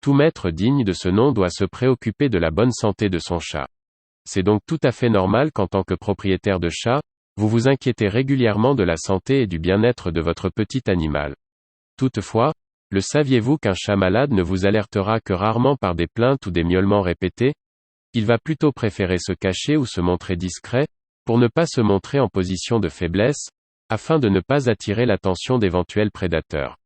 Tout maître digne de ce nom doit se préoccuper de la bonne santé de son chat. C'est donc tout à fait normal qu'en tant que propriétaire de chat, vous vous inquiétez régulièrement de la santé et du bien-être de votre petit animal. Toutefois, le saviez-vous qu'un chat malade ne vous alertera que rarement par des plaintes ou des miaulements répétés? Il va plutôt préférer se cacher ou se montrer discret, pour ne pas se montrer en position de faiblesse, afin de ne pas attirer l'attention d'éventuels prédateurs.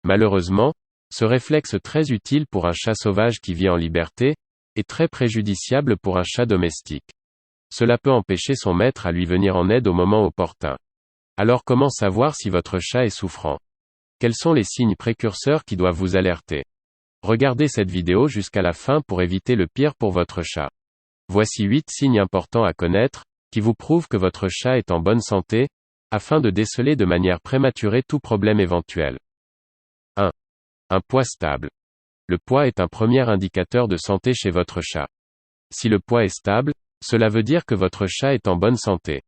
Malheureusement, ce réflexe très utile pour un chat sauvage qui vit en liberté, est très préjudiciable pour un chat domestique. Cela peut empêcher son maître à lui venir en aide au moment opportun. Alors comment savoir si votre chat est souffrant? Quels sont les signes précurseurs qui doivent vous alerter? Regardez cette vidéo jusqu'à la fin pour éviter le pire pour votre chat. Voici 8 signes importants à connaître, qui vous prouvent que votre chat est en bonne santé, afin de déceler de manière prématurée tout problème éventuel. 1. Un poids stable. Le poids est un premier indicateur de santé chez votre chat. Si le poids est stable, cela veut dire que votre chat est en bonne santé.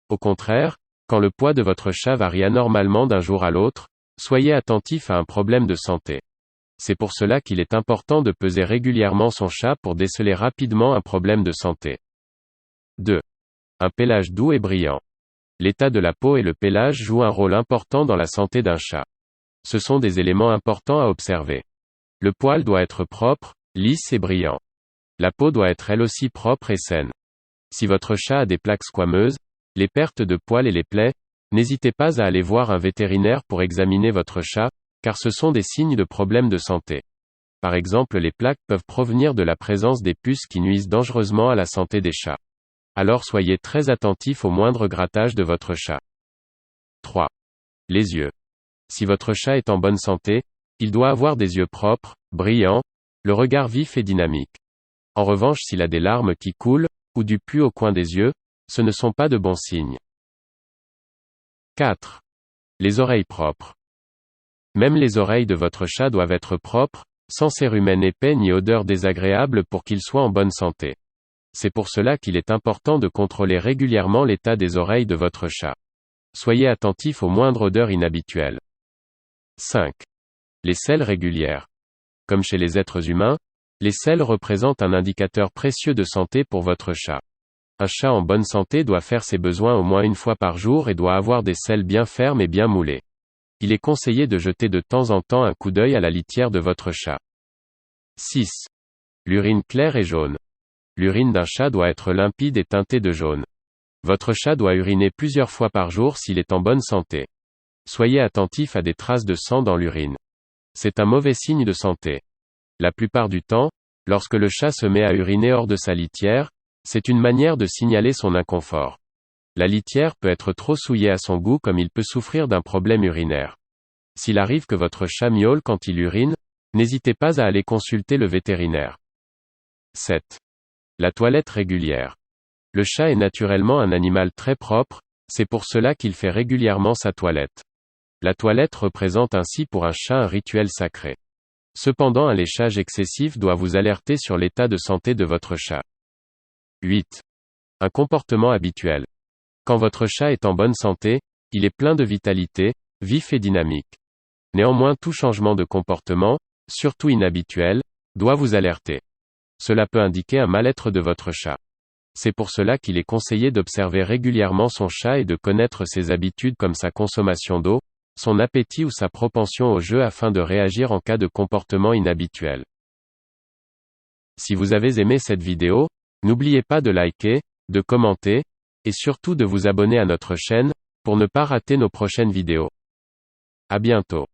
Au contraire, quand le poids de votre chat varie anormalement d'un jour à l'autre, soyez attentif à un problème de santé. C'est pour cela qu'il est important de peser régulièrement son chat pour déceler rapidement un problème de santé. 2. Un pelage doux et brillant. L'état de la peau et le pelage jouent un rôle important dans la santé d'un chat. Ce sont des éléments importants à observer. Le poil doit être propre, lisse et brillant. La peau doit être elle aussi propre et saine. Si votre chat a des plaques squameuses, les pertes de poils et les plaies, n'hésitez pas à aller voir un vétérinaire pour examiner votre chat, car ce sont des signes de problèmes de santé. Par exemple, les plaques peuvent provenir de la présence des puces qui nuisent dangereusement à la santé des chats. Alors soyez très attentif au moindre grattage de votre chat. 3. Les yeux. Si votre chat est en bonne santé, il doit avoir des yeux propres, brillants, le regard vif et dynamique. En revanche, s'il a des larmes qui coulent, ou du pus au coin des yeux, ce ne sont pas de bons signes. 4. Les oreilles propres. Même les oreilles de votre chat doivent être propres, sans cérumen épais ni odeur désagréable pour qu'il soit en bonne santé. C'est pour cela qu'il est important de contrôler régulièrement l'état des oreilles de votre chat. Soyez attentif aux moindres odeurs inhabituelles. 5. Les selles régulières. Comme chez les êtres humains, les selles représentent un indicateur précieux de santé pour votre chat. Un chat en bonne santé doit faire ses besoins au moins une fois par jour et doit avoir des selles bien fermes et bien moulées. Il est conseillé de jeter de temps en temps un coup d'œil à la litière de votre chat. 6. L'urine claire et jaune. L'urine d'un chat doit être limpide et teintée de jaune. Votre chat doit uriner plusieurs fois par jour s'il est en bonne santé. Soyez attentif à des traces de sang dans l'urine. C'est un mauvais signe de santé. La plupart du temps, lorsque le chat se met à uriner hors de sa litière, c'est une manière de signaler son inconfort. La litière peut être trop souillée à son goût comme il peut souffrir d'un problème urinaire. S'il arrive que votre chat miaule quand il urine, n'hésitez pas à aller consulter le vétérinaire. 7. La toilette régulière. Le chat est naturellement un animal très propre, c'est pour cela qu'il fait régulièrement sa toilette. La toilette représente ainsi pour un chat un rituel sacré. Cependant, un léchage excessif doit vous alerter sur l'état de santé de votre chat. 8. Un comportement habituel. Quand votre chat est en bonne santé, il est plein de vitalité, vif et dynamique. Néanmoins, tout changement de comportement, surtout inhabituel, doit vous alerter. Cela peut indiquer un mal-être de votre chat. C'est pour cela qu'il est conseillé d'observer régulièrement son chat et de connaître ses habitudes comme sa consommation d'eau, son appétit ou sa propension au jeu afin de réagir en cas de comportement inhabituel. Si vous avez aimé cette vidéo, n'oubliez pas de liker, de commenter, et surtout de vous abonner à notre chaîne, pour ne pas rater nos prochaines vidéos. À bientôt.